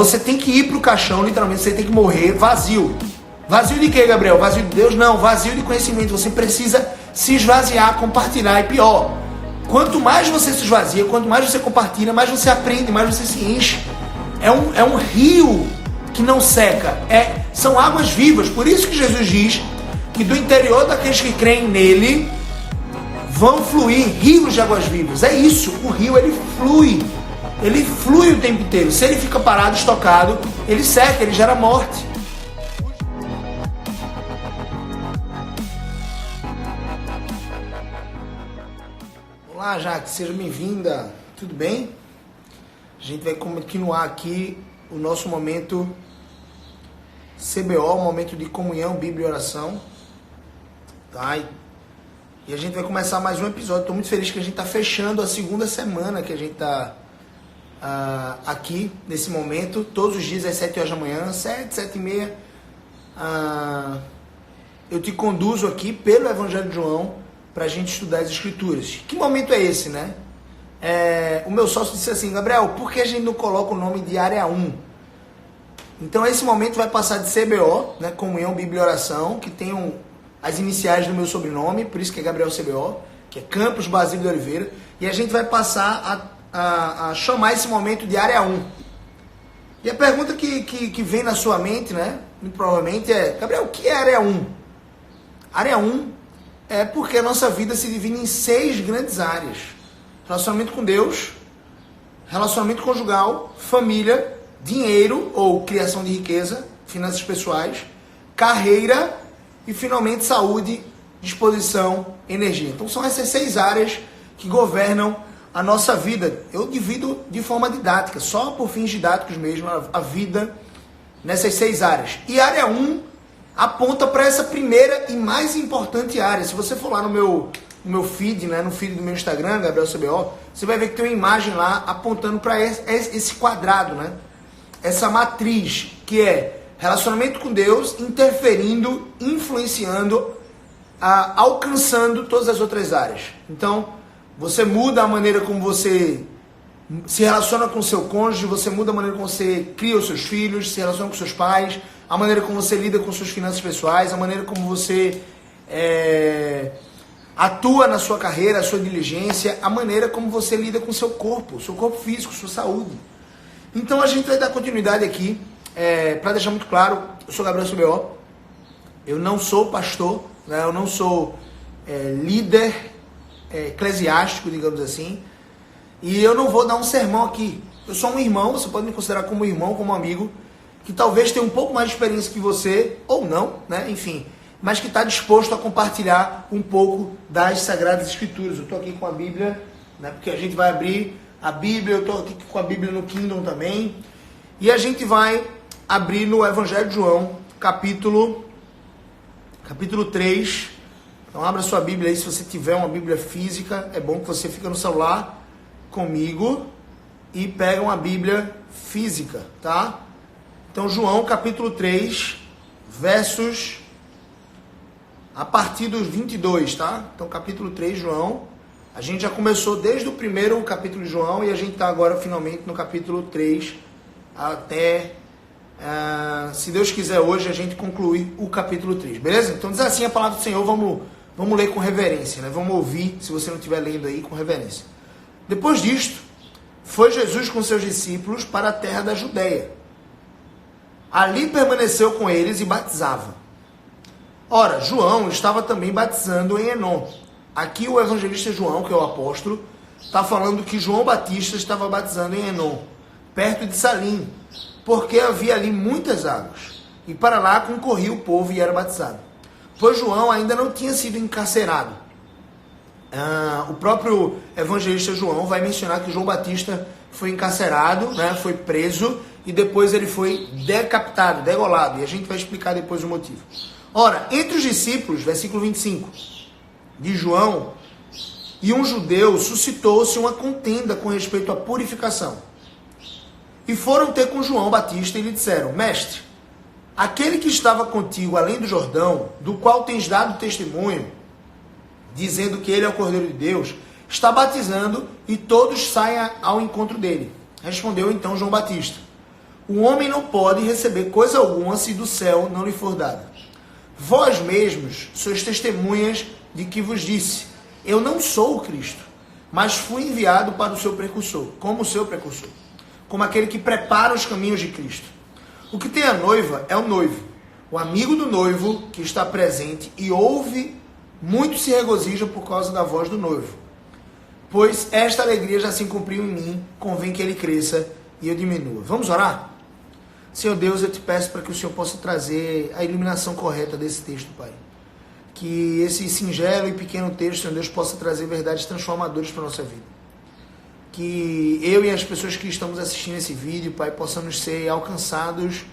você tem que ir para o caixão, literalmente, você tem que morrer vazio. Vazio de quê, Gabriel? Vazio de Deus? Não, vazio de conhecimento. Você precisa se esvaziar, compartilhar. E pior, quanto mais você se esvazia, quanto mais você compartilha, mais você aprende, mais você se enche. É um rio que não seca. São águas vivas. Por isso que Jesus diz que do interior daqueles que creem nele vão fluir rios de águas vivas. É isso, o rio ele flui. Ele flui o tempo inteiro. Se ele fica parado, estocado, ele seca, ele gera morte. Olá, Jaque, seja bem-vinda. Tudo bem? A gente vai continuar aqui o nosso momento CBO, momento de comunhão, Bíblia e oração. Tá? E a gente vai começar mais um episódio. Estou muito feliz que a gente está fechando a segunda semana que a gente está aqui, nesse momento. Todos os dias às 7 horas da manhã, 7 e meia. Eu te conduzo aqui pelo Evangelho de João para a gente estudar as Escrituras. Que momento é esse, né? O meu sócio disse assim: Gabriel, por que a gente não coloca o nome de área 1? Então esse momento vai passar de CBO, né, Comunhão, Bíblia e Oração, que tem as iniciais do meu sobrenome, por isso que é Gabriel CBO, que é Campos Basílio de Oliveira, e a gente vai passar a chamar esse momento de área 1. E a pergunta que vem na sua mente, né, muito provavelmente é: Gabriel, o que é área 1? Área 1 é porque a nossa vida se divide em 6 grandes áreas: relacionamento com Deus, relacionamento conjugal, família, dinheiro ou criação de riqueza, finanças pessoais, carreira e finalmente saúde, disposição, energia. Então são essas 6 áreas que governam a nossa vida. Eu divido de forma didática, só por fins didáticos mesmo, a vida nessas 6 áreas. E área 1 aponta para essa primeira e mais importante área. Se você for lá no meu feed, né, no feed do meu Instagram, Gabriel CBO, você vai ver que tem uma imagem lá apontando para esse quadrado, né? Essa matriz, que é relacionamento com Deus, interferindo, influenciando, alcançando todas as outras áreas. Então, você muda a maneira como você se relaciona com o seu cônjuge, você muda a maneira como você cria os seus filhos, se relaciona com seus pais, a maneira como você lida com suas finanças pessoais, a maneira como você atua na sua carreira, a sua diligência, a maneira como você lida com o seu corpo físico, sua saúde. Então a gente vai dar continuidade aqui, para deixar muito claro, eu sou Gabriel CBO, eu não sou pastor, né, eu não sou líder eclesiástico, digamos assim, e eu não vou dar um sermão aqui. Eu sou um irmão, você pode me considerar como irmão, como amigo, que talvez tenha um pouco mais de experiência que você, ou não, né, enfim, mas que está disposto a compartilhar um pouco das Sagradas Escrituras. Eu estou aqui com a Bíblia, né, porque a gente vai abrir a Bíblia, eu estou aqui com a Bíblia no Kindle também, e a gente vai abrir no Evangelho de João, capítulo 3, então abra sua Bíblia aí, se você tiver uma Bíblia física, é bom que você fica no celular comigo e pega uma Bíblia física, tá? Então João, capítulo 3, versos a partir dos 22, tá? Então capítulo 3, João. A gente já começou desde o primeiro capítulo de João e a gente está agora finalmente no capítulo 3 até, se Deus quiser, hoje a gente concluir o capítulo 3, beleza? Então diz assim a palavra do Senhor, vamos ler com reverência, né? Vamos ouvir, se você não estiver lendo aí, com reverência. Depois disto, foi Jesus com seus discípulos para a terra da Judeia. Ali permaneceu com eles e batizava. Ora, João estava também batizando em Enom. Aqui o evangelista João, que é o apóstolo, está falando que João Batista estava batizando em Enom, perto de Salim, porque havia ali muitas águas, e para lá concorria o povo e era batizado. Pois João ainda não tinha sido encarcerado. O próprio evangelista João vai mencionar que João Batista foi encarcerado, né, foi preso, e depois ele foi decapitado, degolado, e a gente vai explicar depois o motivo. Ora, entre os discípulos, versículo 25, de João, e um judeu, suscitou-se uma contenda com respeito à purificação. E foram ter com João Batista e lhe disseram: Mestre, aquele que estava contigo além do Jordão, do qual tens dado testemunho, dizendo que ele é o Cordeiro de Deus, está batizando e todos saem ao encontro dele. Respondeu então João Batista: o homem não pode receber coisa alguma se do céu não lhe for dada. Vós mesmos sois testemunhas de que vos disse, eu não sou o Cristo, mas fui enviado para o seu precursor, como o seu precursor, como aquele que prepara os caminhos de Cristo. O que tem a noiva é o noivo, o amigo do noivo que está presente e ouve, muito se regozija por causa da voz do noivo. Pois esta alegria já se cumpriu em mim, convém que ele cresça e eu diminua. Vamos orar? Senhor Deus, eu te peço para que o Senhor possa trazer a iluminação correta desse texto, Pai. Que esse singelo e pequeno texto, Senhor Deus, possa trazer verdades transformadoras para a nossa vida. Que eu e as pessoas que estamos assistindo esse vídeo, Pai, possamos ser alcançados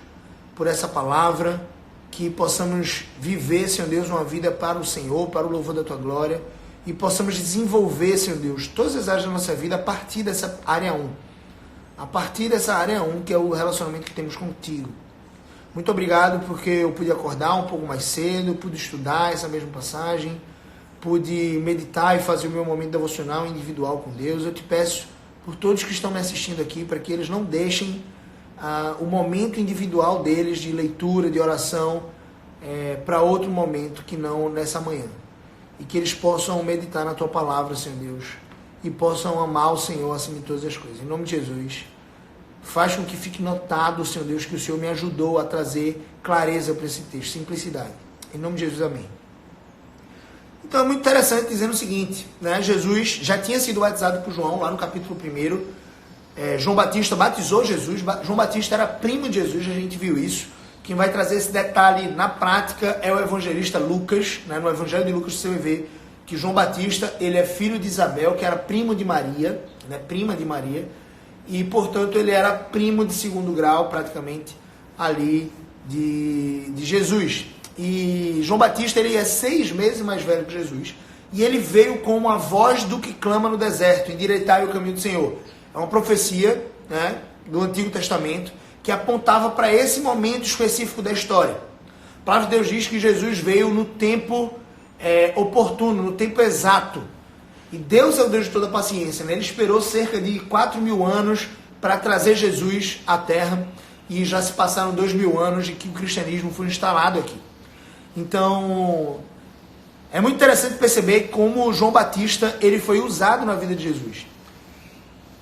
por essa palavra, que possamos viver, Senhor Deus, uma vida para o Senhor, para o louvor da Tua glória, e possamos desenvolver, Senhor Deus, todas as áreas da nossa vida a partir dessa área 1. A partir dessa área 1, que é o relacionamento que temos contigo. Muito obrigado porque eu pude acordar um pouco mais cedo, pude estudar essa mesma passagem, pude meditar e fazer o meu momento devocional individual com Deus. Eu te peço por todos que estão me assistindo aqui, para que eles não deixem o momento individual deles de leitura, de oração, para outro momento que não nessa manhã. E que eles possam meditar na Tua palavra, Senhor Deus, e possam amar o Senhor acima de todas as coisas. Em nome de Jesus, faz com que fique notado, Senhor Deus, que o Senhor me ajudou a trazer clareza para esse texto, simplicidade. Em nome de Jesus, amém. Então é muito interessante dizendo o seguinte, né? Jesus já tinha sido batizado por João, lá no capítulo 1. João Batista batizou Jesus. João Batista era primo de Jesus, a gente viu isso. Quem vai trazer esse detalhe na prática é o evangelista Lucas, né? No Evangelho de Lucas você vai ver que João Batista, ele é filho de Isabel, que era primo de Maria, né? Prima de Maria, e portanto ele era primo de segundo grau, praticamente, ali de Jesus. E João Batista, ele é 6 meses mais velho que Jesus, e ele veio como a voz do que clama no deserto, endireitai o caminho do Senhor. É uma profecia, né, do Antigo Testamento, que apontava para esse momento específico da história. A palavra de Deus diz que Jesus veio no tempo oportuno, no tempo exato. E Deus é o Deus de toda paciência, né? Ele esperou cerca de 4.000 anos para trazer Jesus à Terra, e já se passaram 2.000 anos de que o cristianismo foi instalado aqui. Então, é muito interessante perceber como João Batista ele foi usado na vida de Jesus.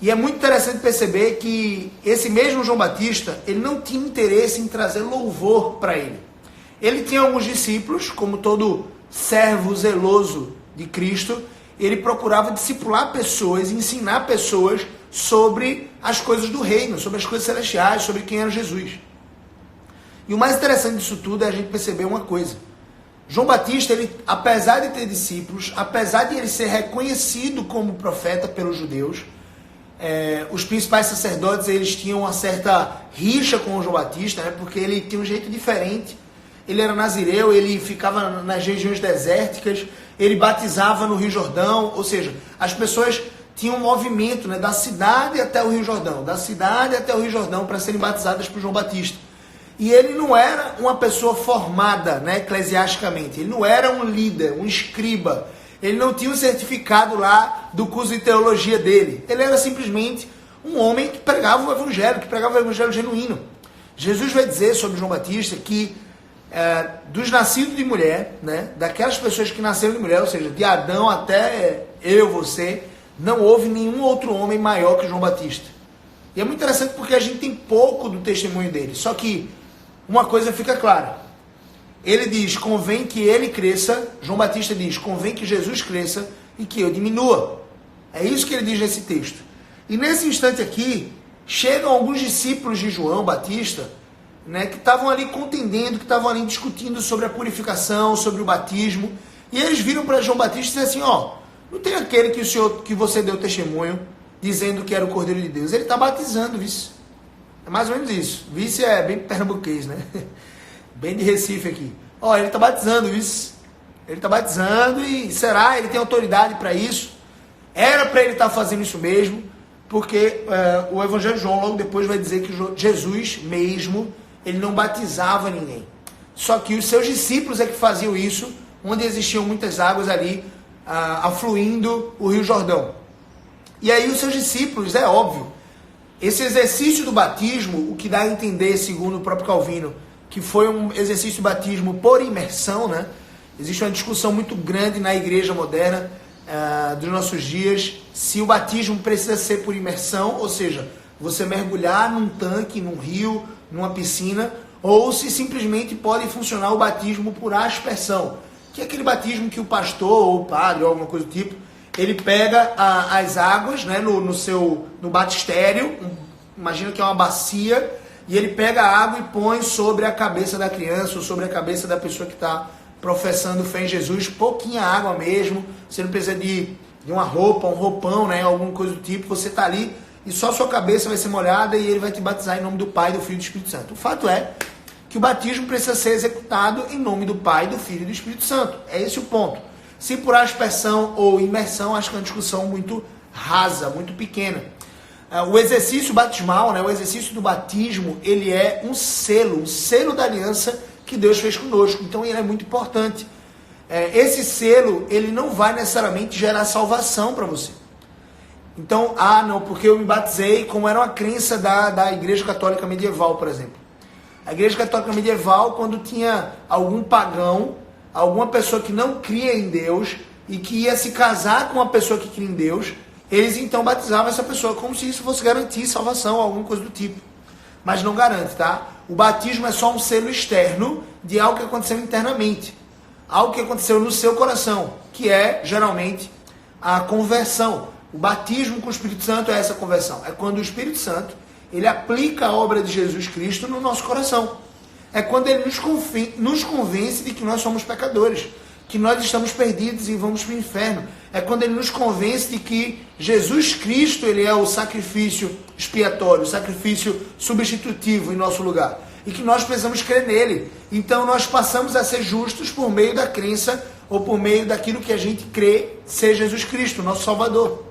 E é muito interessante perceber que esse mesmo João Batista, ele não tinha interesse em trazer louvor para ele. Ele tinha alguns discípulos, como todo servo zeloso de Cristo, ele procurava discipular pessoas, ensinar pessoas sobre as coisas do reino, sobre as coisas celestiais, sobre quem era Jesus. E o mais interessante disso tudo é a gente perceber uma coisa. João Batista, ele, apesar de ter discípulos, apesar de ele ser reconhecido como profeta pelos judeus, os principais sacerdotes, eles tinham uma certa rixa com o João Batista, né, porque ele tinha um jeito diferente. Ele era nazireu, ele ficava nas regiões desérticas, ele batizava no Rio Jordão, ou seja, as pessoas tinham um movimento, né, da cidade até o Rio Jordão, para serem batizadas por João Batista. E ele não era uma pessoa formada, né, eclesiasticamente, ele não era um líder, um escriba, ele não tinha um certificado lá do curso de teologia dele, ele era simplesmente um homem que pregava o evangelho genuíno. Jesus vai dizer sobre João Batista que dos nascidos de mulher, né, daquelas pessoas que nasceram de mulher, ou seja, de Adão até eu, você, não houve nenhum outro homem maior que João Batista. E é muito interessante porque a gente tem pouco do testemunho dele, só que uma coisa fica clara. Ele diz, convém que ele cresça. João Batista diz, convém que Jesus cresça e que eu diminua. É isso que ele diz nesse texto. E nesse instante aqui, chegam alguns discípulos de João Batista, né, que estavam ali contendendo, que estavam ali discutindo sobre a purificação, sobre o batismo. E eles viram para João Batista e disseram assim, não tem aquele que você deu testemunho, dizendo que era o Cordeiro de Deus. Ele está batizando, vice. É mais ou menos isso. Vice é bem pernambuquês, né? Bem de Recife aqui. Ele está batizando, vice. Ele está batizando e será? Ele tem autoridade para isso? Era para ele estar fazendo isso mesmo, porque o Evangelho de João logo depois vai dizer que Jesus mesmo, ele não batizava ninguém. Só que os seus discípulos é que faziam isso, onde existiam muitas águas ali, afluindo o Rio Jordão. E aí os seus discípulos, é óbvio, Esse exercício do batismo, o que dá a entender, segundo o próprio Calvino, que foi um exercício de batismo por imersão, né? Existe uma discussão muito grande na igreja moderna dos nossos dias, se o batismo precisa ser por imersão, ou seja, você mergulhar num tanque, num rio, numa piscina, ou se simplesmente pode funcionar o batismo por aspersão, que é aquele batismo que o pastor ou o padre ou alguma coisa do tipo, ele pega as águas, né, no batistério, imagina que é uma bacia, e ele pega a água e põe sobre a cabeça da criança ou sobre a cabeça da pessoa que está professando fé em Jesus, pouquinha água mesmo, você não precisa de uma roupa, um roupão, né, alguma coisa do tipo, você está ali e só sua cabeça vai ser molhada e ele vai te batizar em nome do Pai, do Filho e do Espírito Santo. O fato é que o batismo precisa ser executado em nome do Pai, do Filho e do Espírito Santo. É esse o ponto. Se por aspersão ou imersão, acho que é uma discussão muito rasa, muito pequena. O exercício batismal, né, o exercício do batismo, ele é um selo da aliança que Deus fez conosco. Então ele é muito importante. Esse selo, ele não vai necessariamente gerar salvação para você. Então, não, porque eu me batizei, como era uma crença da Igreja Católica Medieval, por exemplo. A Igreja Católica Medieval, quando tinha algum pagão, alguma pessoa que não cria em Deus e que ia se casar com uma pessoa que cria em Deus, eles então batizavam essa pessoa como se isso fosse garantir salvação, alguma coisa do tipo. Mas não garante, tá? O batismo é só um selo externo de algo que aconteceu internamente. Algo que aconteceu no seu coração, que é, geralmente, a conversão. O batismo com o Espírito Santo é essa conversão. É quando o Espírito Santo, ele aplica a obra de Jesus Cristo no nosso coração. É quando ele nos convence de que nós somos pecadores, que nós estamos perdidos e vamos para o inferno. É quando ele nos convence de que Jesus Cristo, ele é o sacrifício expiatório, o sacrifício substitutivo em nosso lugar. E que nós precisamos crer nele. Então nós passamos a ser justos por meio da crença ou por meio daquilo que a gente crê ser Jesus Cristo, nosso Salvador.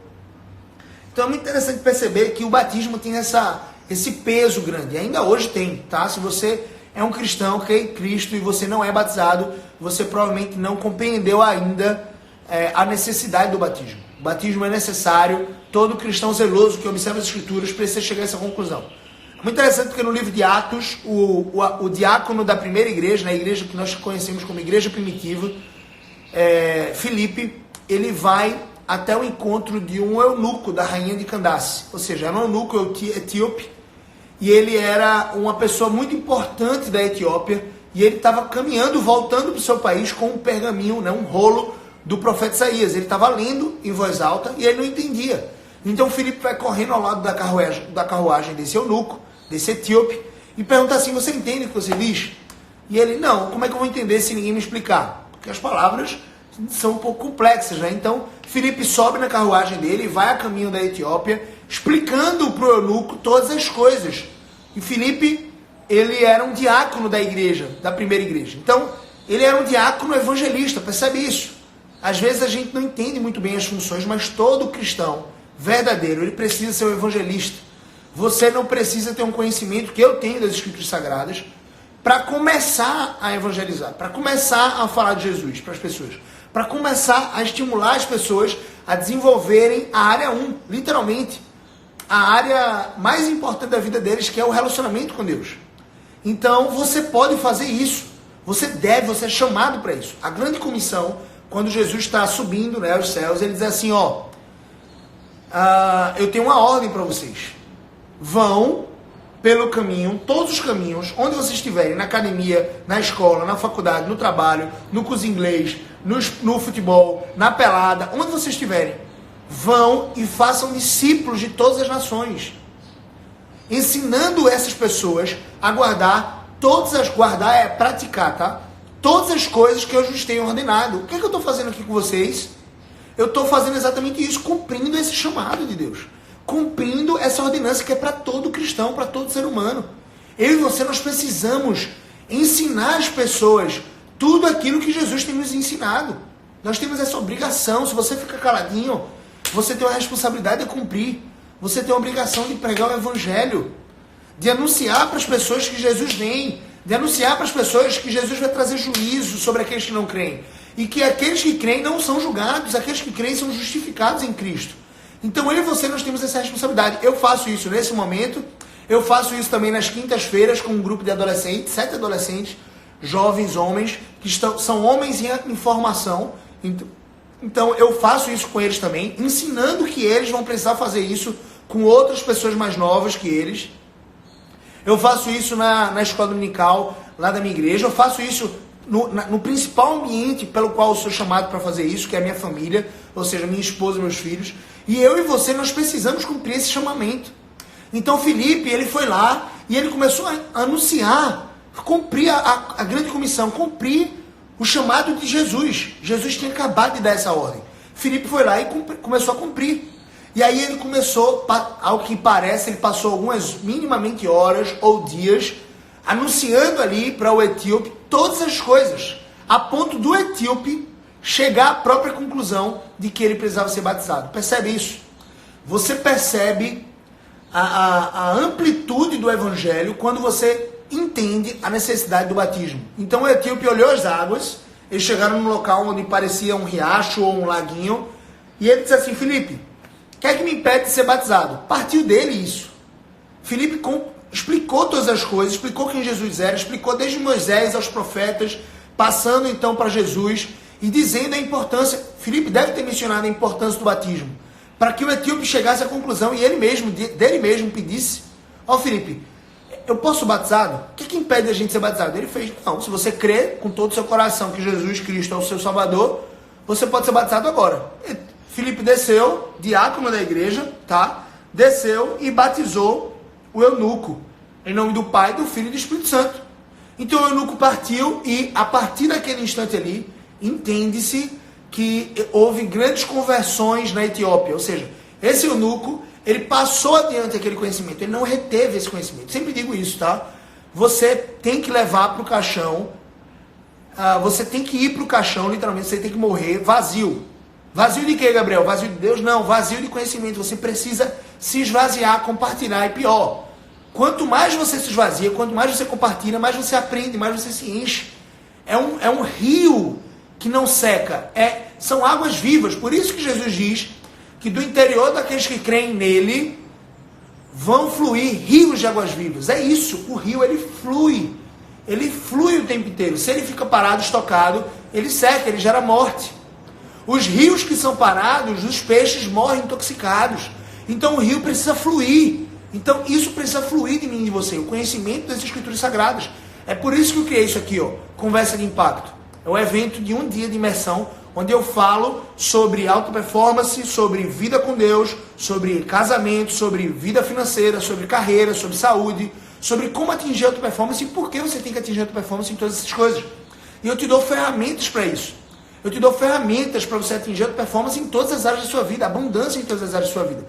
Então é muito interessante perceber que o batismo tem esse peso grande. E ainda hoje tem, tá? Se você é um cristão, crê em Cristo e você não é batizado, você provavelmente não compreendeu ainda a necessidade do batismo. O batismo é necessário, todo cristão zeloso que observa as Escrituras precisa chegar a essa conclusão. É muito interessante porque no livro de Atos, o diácono da primeira igreja, na igreja que nós conhecemos como igreja primitiva, Filipe, ele vai até o encontro de um eunuco da rainha de Candace, ou seja, era um eunuco etíope, e ele era uma pessoa muito importante da Etiópia, e ele estava caminhando, voltando para o seu país com um pergaminho, né, um rolo do profeta Isaías. Ele estava lendo em voz alta e ele não entendia. Então Filipe vai correndo ao lado da carruagem desse eunuco, desse etíope, e pergunta assim: você entende o que você diz? E ele: não, como é que eu vou entender se ninguém me explicar? Porque as palavras são um pouco complexas, né? Então Filipe sobe na carruagem dele e vai a caminho da Etiópia, explicando para o eunuco todas as coisas. E Filipe, ele era um diácono da igreja, da primeira igreja. Então, ele era um diácono evangelista, percebe isso? Às vezes a gente não entende muito bem as funções, mas todo cristão verdadeiro, ele precisa ser um evangelista. Você não precisa ter um conhecimento que eu tenho das Escrituras Sagradas para começar a evangelizar, para começar a falar de Jesus para as pessoas, para começar a estimular as pessoas a desenvolverem a área 1, literalmente, a área mais importante da vida deles, que é o relacionamento com Deus. Então, você pode fazer isso, você é chamado para isso. A grande comissão, quando Jesus está subindo, né, aos céus, ele diz assim, eu tenho uma ordem para vocês. Vão pelo caminho, todos os caminhos, onde vocês estiverem, na academia, na escola, na faculdade, no trabalho, no curso de inglês, no futebol, na pelada, onde vocês estiverem, vão e façam discípulos de todas as nações, ensinando essas pessoas a praticar, tá? Todas as coisas que eu vos tenho ordenado. O que é que eu estou fazendo aqui com vocês? Eu estou fazendo exatamente isso, cumprindo esse chamado de Deus, cumprindo essa ordenança que é para todo cristão, para todo ser humano. Eu e você, nós precisamos ensinar as pessoas tudo aquilo que Jesus tem nos ensinado. Nós temos essa obrigação. Se você fica caladinho, você tem uma responsabilidade de cumprir. Você tem a obrigação de pregar o evangelho, de anunciar para as pessoas que Jesus vem, de anunciar para as pessoas que Jesus vai trazer juízo sobre aqueles que não creem, e que aqueles que creem não são julgados, aqueles que creem são justificados em Cristo. Então eu e você, nós temos essa responsabilidade. Eu faço isso nesse momento, eu faço isso também nas quintas-feiras com um grupo de adolescentes, 7 adolescentes, jovens homens, que são homens em formação. Então eu faço isso com eles também, ensinando que eles vão precisar fazer isso com outras pessoas mais novas que eles. Eu faço isso na escola dominical, lá da minha igreja. Eu faço isso no principal ambiente pelo qual eu sou chamado para fazer isso, que é a minha família, ou seja, minha esposa e meus filhos. E eu e você, nós precisamos cumprir esse chamamento. Então Felipe, ele foi lá e ele começou a anunciar, cumprir a grande comissão, cumprir o chamado de Jesus. Jesus tinha acabado de dar essa ordem. Felipe foi lá e começou a cumprir. E aí ele começou, ao que parece, ele passou algumas minimamente horas ou dias anunciando ali para o etíope todas as coisas, a ponto do etíope chegar à própria conclusão de que ele precisava ser batizado. Percebe isso? Você percebe a amplitude do evangelho quando você entende a necessidade do batismo. Então o etíope olhou as águas, eles chegaram num local onde parecia um riacho ou um laguinho, e ele disse assim: Felipe, o que é que me impede de ser batizado? Partiu dele isso. Felipe explicou todas as coisas, explicou quem Jesus era, explicou desde Moisés aos profetas, passando então para Jesus e dizendo a importância. Felipe deve ter mencionado a importância do batismo, para que o etíope chegasse à conclusão e ele mesmo, dele mesmo, pedisse: ó Felipe, eu posso ser batizado? O que impede a gente ser batizado? Ele fez: não, se você crê com todo o seu coração que Jesus Cristo é o seu Salvador, você pode ser batizado agora. Felipe desceu, diácono da igreja, tá? Desceu e batizou o eunuco, em nome do Pai, do Filho e do Espírito Santo. Então o eunuco partiu e, a partir daquele instante ali, entende-se que houve grandes conversões na Etiópia. Ou seja, esse eunuco, ele passou adiante aquele conhecimento, ele não reteve esse conhecimento. Sempre digo isso, tá? Você tem que levar para o caixão, você tem que ir para o caixão, literalmente, você tem que morrer vazio. Vazio de quê, Gabriel? Vazio de Deus? Não, vazio de conhecimento. Você precisa se esvaziar, compartilhar. E pior, quanto mais você se esvazia, quanto mais você compartilha, mais você aprende, mais você se enche. É um rio que não seca. São águas vivas. Por isso que Jesus diz que do interior daqueles que creem nele vão fluir rios de águas vivas. É isso, o rio ele flui. Ele flui o tempo inteiro. Se ele fica parado, estocado, ele seca, ele gera morte. Os rios que são parados, os peixes morrem intoxicados. Então o rio precisa fluir. Então isso precisa fluir de mim e de você, o conhecimento das Escrituras Sagradas. É por isso que eu criei isso aqui, ó, Conversa de Impacto. É um evento de um dia de imersão, onde eu falo sobre alta performance, sobre vida com Deus, sobre casamento, sobre vida financeira, sobre carreira, sobre saúde, sobre como atingir alta performance e por que você tem que atingir alta performance em todas essas coisas. E eu te dou ferramentas para isso. Eu te dou ferramentas para você atingir alta performance em todas as áreas da sua vida, abundância em todas as áreas da sua vida.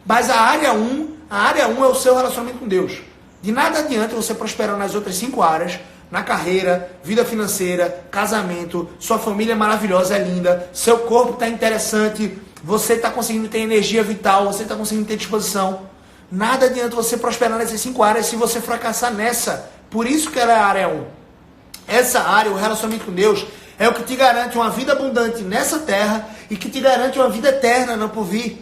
Mas a área 1 é o seu relacionamento com Deus. De nada adianta você prosperar nas outras 5 áreas, na carreira, vida financeira, casamento, sua família é maravilhosa, é linda, seu corpo está interessante, você está conseguindo ter energia vital, você está conseguindo ter disposição. Nada adianta você prosperar nessas 5 áreas se você fracassar nessa. Por isso que ela é a área 1. Essa área, o relacionamento com Deus, é o que te garante uma vida abundante nessa terra e que te garante uma vida eterna no porvir.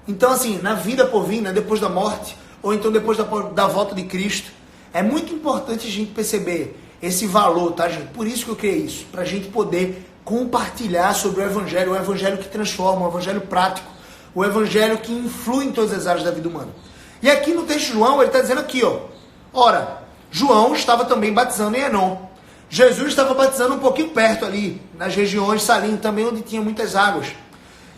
Então, assim, na vida por vir, né, depois da morte, ou então depois da volta de Cristo, é muito importante a gente perceber esse valor, tá, gente? Por isso que eu criei isso, para a gente poder compartilhar sobre o evangelho que transforma, o evangelho prático, o evangelho que influi em todas as áreas da vida humana. E aqui no texto de João, ele está dizendo aqui, ó, ora, João estava também batizando em Enom. Jesus estava batizando um pouquinho perto ali, nas regiões de Salim, também onde tinha muitas águas.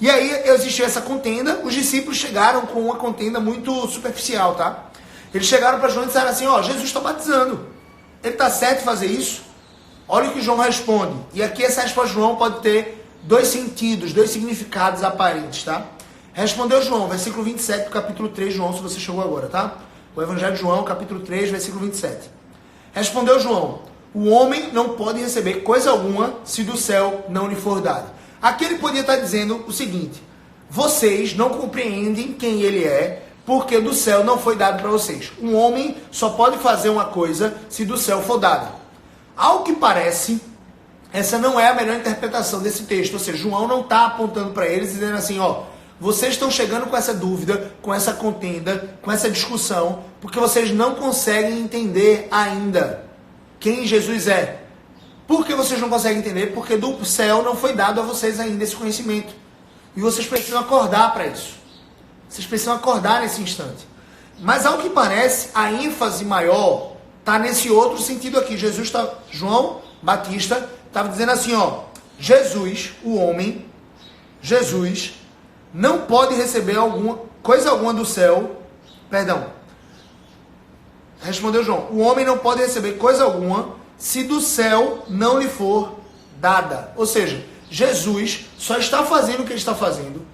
E aí existiu essa contenda, os discípulos chegaram com uma contenda muito superficial, tá? Eles chegaram para João e disseram assim, ó, Jesus está batizando, ele está certo em fazer isso? Olha o que João responde. E aqui essa resposta de João pode ter 2 sentidos, 2 significados aparentes, tá? Respondeu João, versículo 27 do capítulo 3 de João, se você chegou agora, tá? O Evangelho de João, capítulo 3, versículo 27. Respondeu João, o homem não pode receber coisa alguma se do céu não lhe for dado. Aqui ele podia estar dizendo o seguinte, vocês não compreendem quem ele é, porque do céu não foi dado para vocês. Um homem só pode fazer uma coisa se do céu for dada. Ao que parece, essa não é a melhor interpretação desse texto. Ou seja, João não está apontando para eles e dizendo assim, ó, vocês estão chegando com essa dúvida, com essa contenda, com essa discussão, porque vocês não conseguem entender ainda quem Jesus é. Por que vocês não conseguem entender? Porque do céu não foi dado a vocês ainda esse conhecimento. E vocês precisam acordar para isso. Vocês precisam acordar nesse instante. Mas ao que parece, a ênfase maior está nesse outro sentido aqui. João Batista estava dizendo assim, ó, Jesus, o homem, Jesus, não pode receber coisa alguma do céu, respondeu João, o homem não pode receber coisa alguma se do céu não lhe for dada. Ou seja, Jesus só está fazendo o que ele está fazendo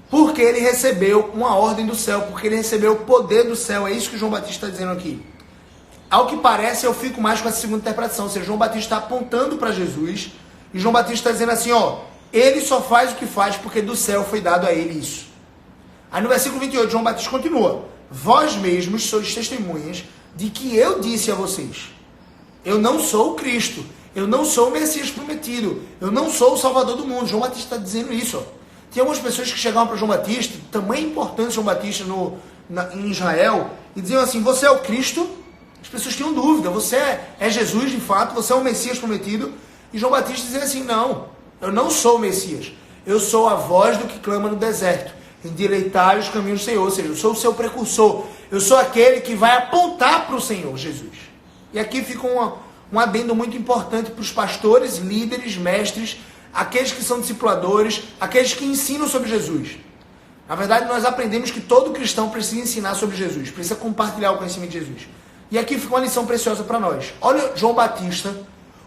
porque ele recebeu uma ordem do céu, porque ele recebeu o poder do céu. É isso que João Batista está dizendo aqui. Ao que parece, eu fico mais com essa segunda interpretação. Ou seja, João Batista está apontando para Jesus e João Batista está dizendo assim, ó, ele só faz o que faz porque do céu foi dado a ele isso. Aí no versículo 28, João Batista continua. Vós mesmos sois testemunhas de que eu disse a vocês. Eu não sou o Cristo. Eu não sou o Messias prometido. Eu não sou o Salvador do mundo. João Batista está dizendo isso. Ó. Tem algumas pessoas que chegavam para João Batista, tamanha importância de João Batista em Israel, e diziam assim, você é o Cristo? As pessoas tinham dúvida. Você é Jesus de fato? Você é o Messias prometido? E João Batista dizia assim, não, eu não sou o Messias. Eu sou a voz do que clama no deserto. Endireitai os caminhos do Senhor. Ou seja, eu sou o seu precursor. Eu sou aquele que vai apontar para o Senhor, Jesus. E aqui fica um adendo muito importante para os pastores, líderes, mestres, aqueles que são discipuladores, aqueles que ensinam sobre Jesus. Na verdade, nós aprendemos que todo cristão precisa ensinar sobre Jesus, precisa compartilhar o conhecimento de Jesus. E aqui fica uma lição preciosa para nós. Olha João Batista,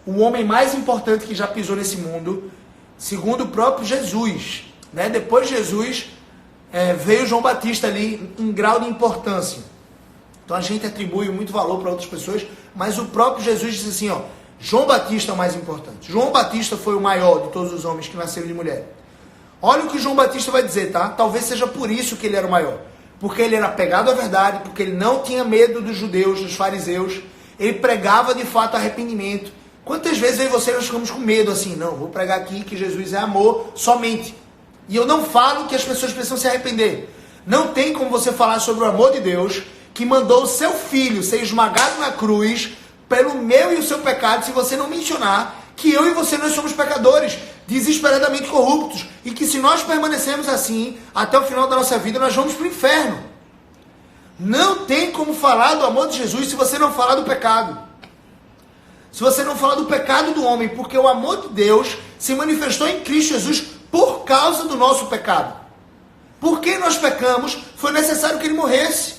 o homem mais importante que já pisou nesse mundo, segundo o próprio Jesus. Né? Depois de Jesus, veio João Batista ali em grau de importância. Então a gente atribui muito valor para outras pessoas, mas o próprio Jesus disse assim, ó, João Batista é o mais importante. João Batista foi o maior de todos os homens que nasceram de mulher. Olha o que João Batista vai dizer, tá? Talvez seja por isso que ele era o maior. Porque ele era apegado à verdade, porque ele não tinha medo dos judeus, dos fariseus. Ele pregava de fato arrependimento. Quantas vezes eu e você nós ficamos com medo assim, não, vou pregar aqui que Jesus é amor somente. E eu não falo que as pessoas precisam se arrepender. Não tem como você falar sobre o amor de Deus, que mandou o seu filho ser esmagado na cruz pelo meu e o seu pecado, se você não mencionar que eu e você nós somos pecadores, desesperadamente corruptos, e que se nós permanecermos assim, até o final da nossa vida, nós vamos para o inferno. Não tem como falar do amor de Jesus se você não falar do pecado. Se você não falar do pecado do homem, porque o amor de Deus se manifestou em Cristo Jesus por causa do nosso pecado. Porque nós pecamos, foi necessário que ele morresse.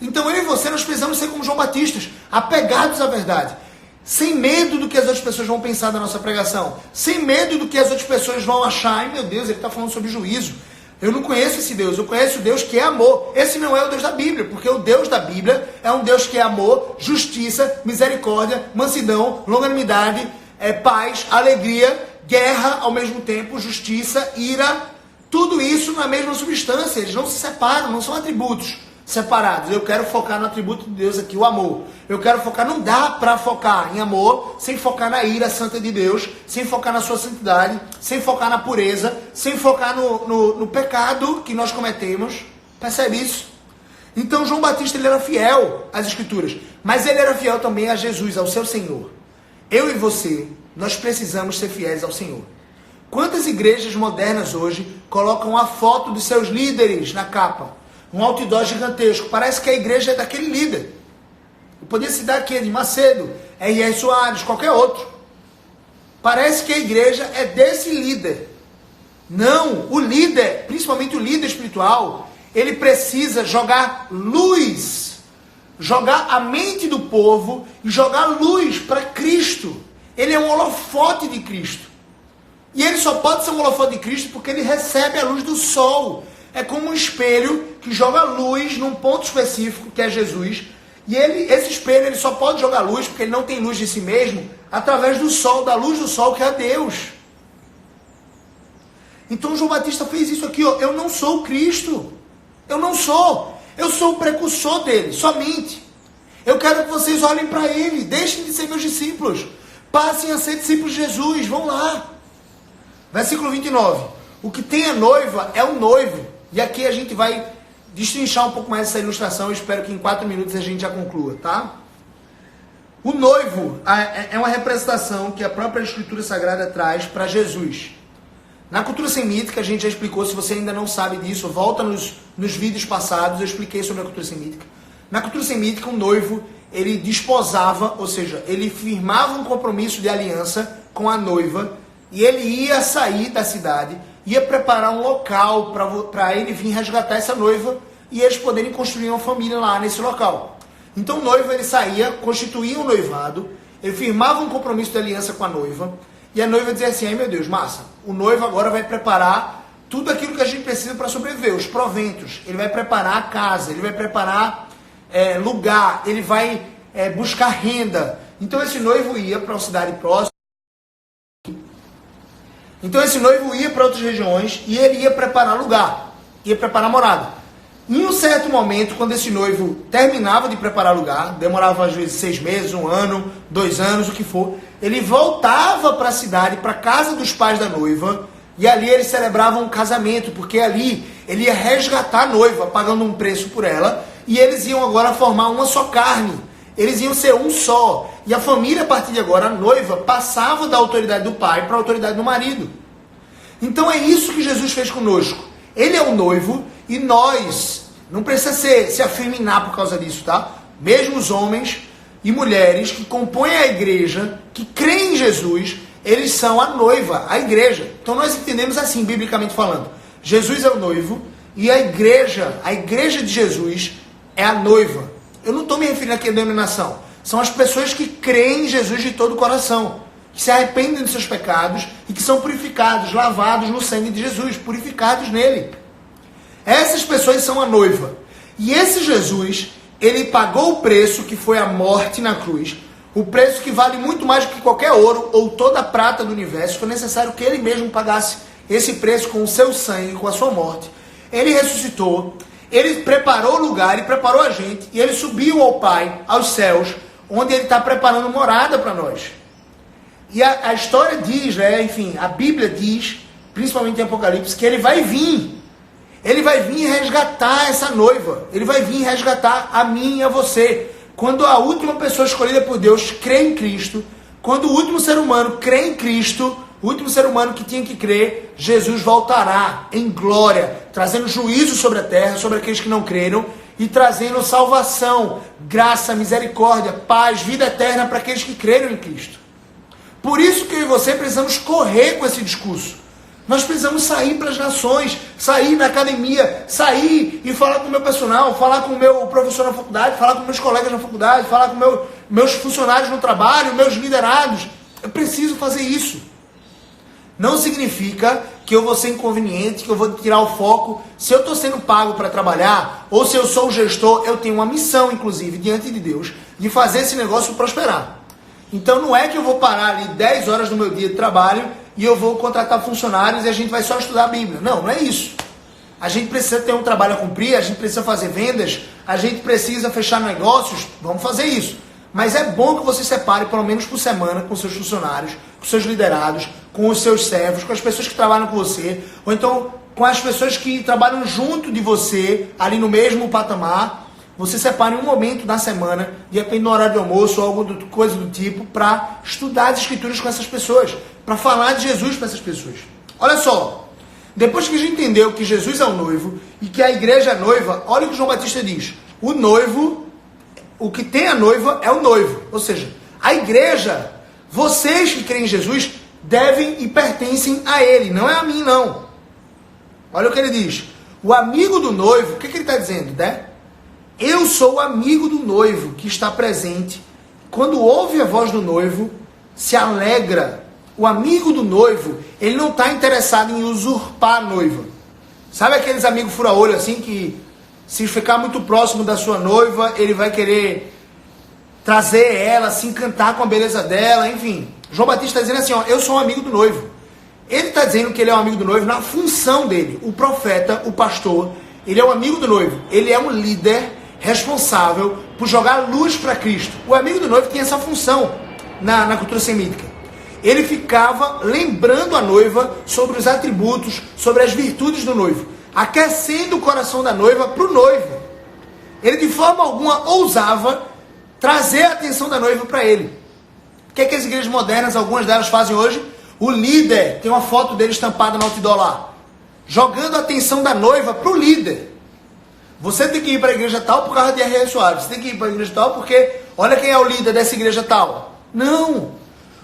Então eu e você, nós precisamos ser como João Batista, apegados à verdade, sem medo do que as outras pessoas vão pensar da nossa pregação, sem medo do que as outras pessoas vão achar, ai meu Deus, ele está falando sobre juízo, eu não conheço esse Deus, eu conheço o Deus que é amor. Esse não é o Deus da Bíblia, porque o Deus da Bíblia é um Deus que é amor, justiça, misericórdia, mansidão, longanimidade, paz, alegria, guerra ao mesmo tempo, justiça, ira, tudo isso na mesma substância, eles não se separam, não são atributos separados. Eu quero focar no atributo de Deus aqui, o amor. Eu quero focar, não dá para focar em amor sem focar na ira santa de Deus, sem focar na sua santidade, sem focar na pureza, sem focar no pecado que nós cometemos. Percebe isso? Então João Batista ele era fiel às Escrituras, mas ele era fiel também a Jesus, ao seu Senhor. Eu e você, nós precisamos ser fiéis ao Senhor. Quantas igrejas modernas hoje colocam a foto dos seus líderes na capa? Um outdoor gigantesco. Parece que a igreja é daquele líder. Eu podia citar aqui, de Macedo, R.R. Soares, qualquer outro. Parece que a igreja é desse líder. Não, o líder, principalmente o líder espiritual, ele precisa jogar luz, jogar a mente do povo e jogar luz para Cristo. Ele é um holofote de Cristo. E ele só pode ser um holofote de Cristo porque ele recebe a luz do sol. É como um espelho que joga luz num ponto específico, que é Jesus. E esse espelho ele só pode jogar luz, porque ele não tem luz de si mesmo, através do sol, da luz do sol, que é Deus. Então João Batista fez isso aqui, ó. Eu não sou o Cristo. Eu não sou. Eu sou o precursor dele, somente. Eu quero que vocês olhem para ele. Deixem de ser meus discípulos. Passem a ser discípulos de Jesus. Vão lá. Versículo 29. O que tem a noiva é o noivo. E aqui a gente vai destrinchar um pouco mais essa ilustração. Eu espero que em 4 minutos a gente já conclua, tá? O noivo é uma representação que a própria Escritura Sagrada traz para Jesus. Na cultura semítica, a gente já explicou, se você ainda não sabe disso, volta nos vídeos passados, eu expliquei sobre a cultura semítica. Na cultura semítica, o noivo, ele desposava, ou seja, ele firmava um compromisso de aliança com a noiva, e ele ia sair da cidade, ia preparar um local para ele vir resgatar essa noiva, e eles poderem construir uma família lá nesse local. Então o noivo, ele saía, constituía um noivado, ele firmava um compromisso de aliança com a noiva, e a noiva dizia assim: ai meu Deus, massa, o noivo agora vai preparar tudo aquilo que a gente precisa para sobreviver, os proventos, ele vai preparar a casa, ele vai preparar lugar, ele vai buscar renda. Então esse noivo ia para uma cidade próxima, então esse noivo ia para outras regiões e ele ia preparar lugar, ia preparar morada. Em um certo momento, quando esse noivo terminava de preparar lugar, demorava às vezes 6 meses, 1 ano, 2 anos, o que for, ele voltava para a cidade, para a casa dos pais da noiva, e ali eles celebravam um casamento, porque ali ele ia resgatar a noiva, pagando um preço por ela, e eles iam agora formar uma só carne, eles iam ser um só, e a família, a partir de agora, a noiva, passava da autoridade do pai para a autoridade do marido. Então é isso que Jesus fez conosco. Ele é o noivo, e nós, não precisa se afeminar por causa disso, tá? Mesmo os homens e mulheres que compõem a igreja, que creem em Jesus, eles são a noiva, a igreja. Então nós entendemos assim, biblicamente falando. Jesus é o noivo e a igreja de Jesus é a noiva. Eu não estou me referindo aqui à denominação. São as pessoas que creem em Jesus de todo o coração, que se arrependem dos seus pecados e que são purificados, lavados no sangue de Jesus, purificados nele. Essas pessoas são a noiva. E esse Jesus, ele pagou o preço que foi a morte na cruz, o preço que vale muito mais do que qualquer ouro ou toda a prata do universo. Foi necessário que ele mesmo pagasse esse preço com o seu sangue, com a sua morte. Ele ressuscitou, ele preparou o lugar, ele preparou a gente, e ele subiu ao Pai, aos céus, onde ele está preparando morada para nós. E a história diz, enfim, a Bíblia diz, principalmente em Apocalipse, que ele vai vir. Ele vai vir resgatar essa noiva. Ele vai vir resgatar a mim e a você. Quando a última pessoa escolhida por Deus crê em Cristo, quando o último ser humano crê em Cristo, o último ser humano que tinha que crer, Jesus voltará em glória, trazendo juízo sobre a terra, sobre aqueles que não creram, e trazendo salvação, graça, misericórdia, paz, vida eterna para aqueles que creram em Cristo. Por isso que eu e você precisamos correr com esse discurso. Nós precisamos sair para as nações, sair na academia, sair e falar com o meu personal, falar com o meu professor na faculdade, falar com meus colegas na faculdade, falar com meus funcionários no trabalho, meus liderados. Eu preciso fazer isso. Não significa que eu vou ser inconveniente, que eu vou tirar o foco. Se eu estou sendo pago para trabalhar, ou se eu sou o gestor, eu tenho uma missão, inclusive, diante de Deus, de fazer esse negócio prosperar. Então não é que eu vou parar ali 10 horas do meu dia de trabalho e eu vou contratar funcionários e a gente vai só estudar a Bíblia. Não, não é isso. A gente precisa ter um trabalho a cumprir, a gente precisa fazer vendas, a gente precisa fechar negócios, vamos fazer isso. Mas é bom que você separe pelo menos por semana com seus funcionários, com seus liderados, com os seus servos, com as pessoas que trabalham com você, ou então com as pessoas que trabalham junto de você, ali no mesmo patamar. Você separe um momento da semana, de repente no horário de almoço ou alguma coisa do tipo, para estudar as escrituras com essas pessoas, para falar de Jesus para essas pessoas. Olha só, depois que a gente entendeu que Jesus é o noivo e que a igreja é noiva, olha o que João Batista diz. O noivo, o que tem a noiva é o noivo. Ou seja, a igreja, vocês que creem em Jesus, devem e pertencem a ele, não é a mim não. Olha o que ele diz. O amigo do noivo, o que ele está dizendo, né? Eu sou o amigo do noivo que está presente. Quando ouve a voz do noivo, se alegra. O amigo do noivo, ele não está interessado em usurpar a noiva. Sabe aqueles amigos fura-olho assim que, se ficar muito próximo da sua noiva, ele vai querer trazer ela, se encantar com a beleza dela, enfim. João Batista está dizendo assim, ó, eu sou um amigo do noivo. Ele está dizendo que ele é um amigo do noivo na função dele. O profeta, o pastor, ele é um amigo do noivo. Ele é um líder responsável por jogar luz para Cristo. O amigo do noivo tem essa função na cultura semítica. ele ficava lembrando a noiva sobre os atributos, sobre as virtudes do noivo, aquecendo o coração da noiva para o noivo. Ele de forma alguma ousava trazer a atenção da noiva para ele. O que é que as igrejas modernas, algumas delas fazem hoje? O líder, tem uma foto dele estampada no outdoor lá, jogando a atenção da noiva para o líder. Você tem que ir para a igreja tal por causa de R.R. Soares. Você tem que ir para a igreja tal porque olha quem é o líder dessa igreja tal. Não.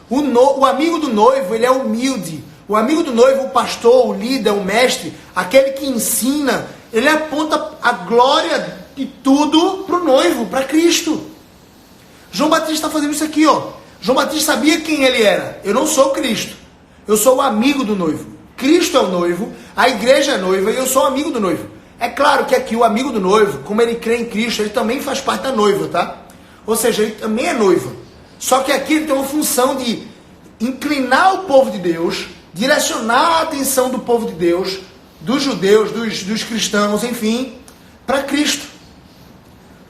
O amigo do noivo, ele é humilde. O amigo do noivo, o pastor, o líder, o mestre, aquele que ensina, ele aponta a glória de tudo para o noivo, para Cristo. João Batista está fazendo isso aqui, ó. João Batista sabia quem ele era. Eu não sou Cristo. Eu sou o amigo do noivo. Cristo é o noivo, a igreja é noiva e eu sou o amigo do noivo. É claro que aqui o amigo do noivo, como ele crê em Cristo, ele também faz parte da noiva, tá? Ou seja, ele também é noiva. Só que aqui ele tem uma função de inclinar o povo de Deus, direcionar a atenção do povo de Deus, dos judeus, dos cristãos, enfim, para Cristo.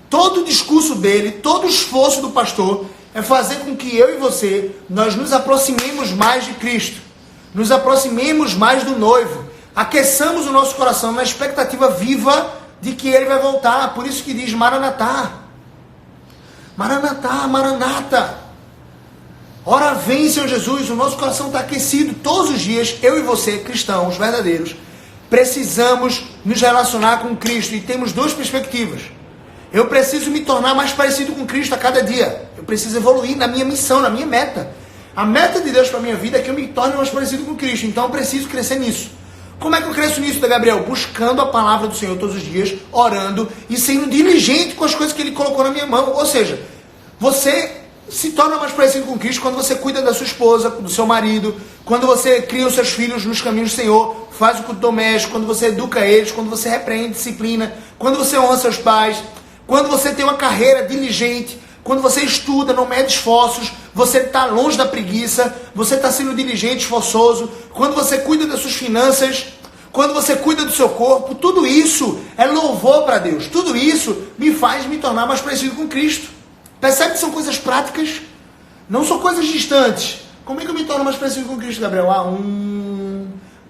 Todo o discurso dele, todo o esforço do pastor é fazer com que eu e você, nós nos aproximemos mais de Cristo, nos aproximemos mais do noivo, aqueçamos o nosso coração na expectativa viva de que ele vai voltar. Por isso que diz Maranatá. Maranatá, Maranata. Ora vem, Senhor Jesus. O nosso coração está aquecido todos os dias. Eu e você, cristãos verdadeiros, precisamos nos relacionar com Cristo. E temos duas perspectivas. Eu preciso me tornar mais parecido com Cristo a cada dia. Eu preciso evoluir na minha missão, na minha meta. A meta de Deus para a minha vida é que eu me torne mais parecido com Cristo. Então eu preciso crescer nisso. Como é que eu cresço nisso, Gabriel? Buscando a palavra do Senhor todos os dias, orando e sendo diligente com as coisas que Ele colocou na minha mão. Ou seja, você se torna mais parecido com Cristo quando você cuida da sua esposa, do seu marido, quando você cria os seus filhos nos caminhos do Senhor, faz o culto doméstico, quando você educa eles, quando você repreende, disciplina, quando você honra seus pais, quando você tem uma carreira diligente, quando você estuda, não mede esforços, você está longe da preguiça, você está sendo diligente, esforçoso, quando você cuida das suas finanças, quando você cuida do seu corpo, tudo isso é louvor para Deus. Tudo isso me faz me tornar mais parecido com Cristo. Percebe que são coisas práticas? Não são coisas distantes. Como é que eu me torno mais parecido com Cristo, Gabriel?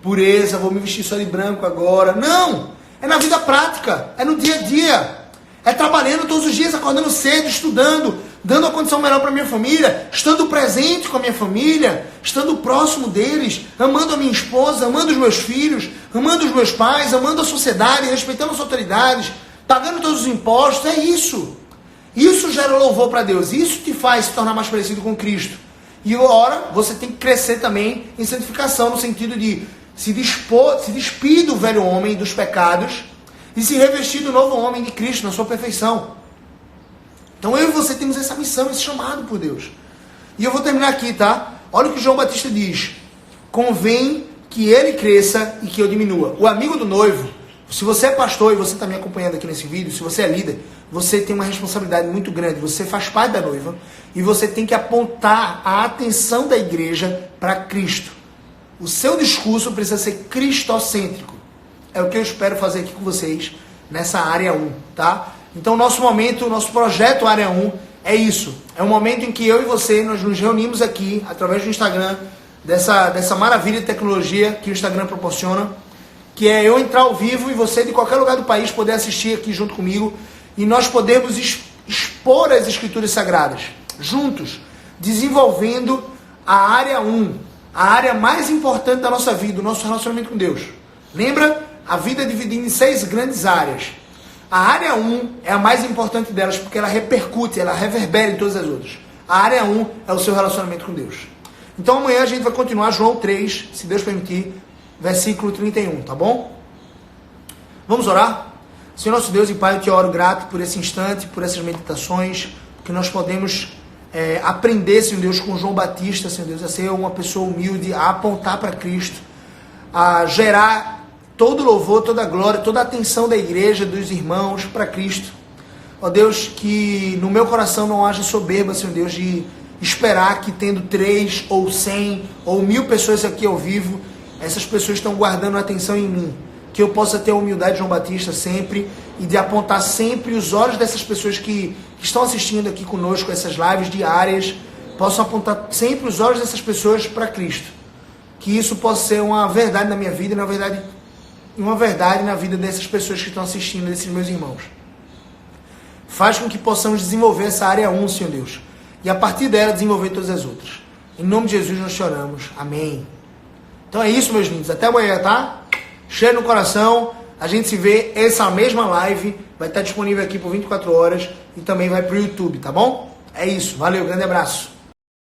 Pureza, vou me vestir só de branco agora. Não! É na vida prática, é no dia a dia. É trabalhando todos os dias, acordando cedo, estudando, dando a condição melhor para minha família, estando presente com a minha família, estando próximo deles, amando a minha esposa, amando os meus filhos, amando os meus pais, amando a sociedade, respeitando as autoridades, pagando todos os impostos. É isso. Isso gera louvor para Deus. Isso te faz se tornar mais parecido com Cristo. E ora, você tem que crescer também em santificação, no sentido de se despir do velho homem, dos pecados, e se revestir do novo homem de Cristo, na sua perfeição. Então eu e você temos essa missão, esse chamado por Deus. E eu vou terminar aqui, tá? Olha o que João Batista diz. Convém que ele cresça e que eu diminua. O amigo do noivo, se você é pastor e você está me acompanhando aqui nesse vídeo, se você é líder, você tem uma responsabilidade muito grande. Você faz parte da noiva e você tem que apontar a atenção da igreja para Cristo. O seu discurso precisa ser cristocêntrico. É o que eu espero fazer aqui com vocês nessa área 1, tá? Então, nosso momento, nosso projeto área 1 é isso. É um momento em que eu e você, nós nos reunimos aqui, através do Instagram, dessa maravilha de tecnologia que o Instagram proporciona, que é eu entrar ao vivo e você de qualquer lugar do país poder assistir aqui junto comigo e nós podermos expor as Escrituras Sagradas, juntos, desenvolvendo a área 1, a área mais importante da nossa vida, o nosso relacionamento com Deus. Lembra? A vida é dividida em 6 grandes áreas. A área 1 é a mais importante delas, porque ela repercute, ela reverbera em todas as outras. A área 1 é o seu relacionamento com Deus. Então amanhã a gente vai continuar João 3, se Deus permitir, versículo 31, tá bom? Vamos orar? Senhor nosso Deus e Pai, eu te oro grato por esse instante, por essas meditações, que nós podemos aprender, Senhor Deus, com João Batista, Senhor Deus, a ser uma pessoa humilde, a apontar para Cristo, a gerar todo louvor, toda glória, toda a atenção da igreja, dos irmãos, para Cristo. Ó Deus, que no meu coração não haja soberba, Senhor Deus, de esperar que tendo 3 ou 100 ou 1000 pessoas aqui ao vivo, essas pessoas estão guardando atenção em mim. Que eu possa ter a humildade de João Batista sempre e de apontar sempre os olhos dessas pessoas que estão assistindo aqui conosco, essas lives diárias, possam apontar sempre os olhos dessas pessoas para Cristo. Que isso possa ser uma verdade na minha vida e uma verdade na vida dessas pessoas que estão assistindo, desses meus irmãos. Faz com que possamos desenvolver essa área 1, Senhor Deus. E a partir dela desenvolver todas as outras. Em nome de Jesus nós choramos. Amém. Então é isso, meus lindos. Até amanhã, tá? Cheio no coração. A gente se vê essa mesma live. Vai estar disponível aqui por 24 horas. E também vai pro YouTube, tá bom? É isso. Valeu, grande abraço.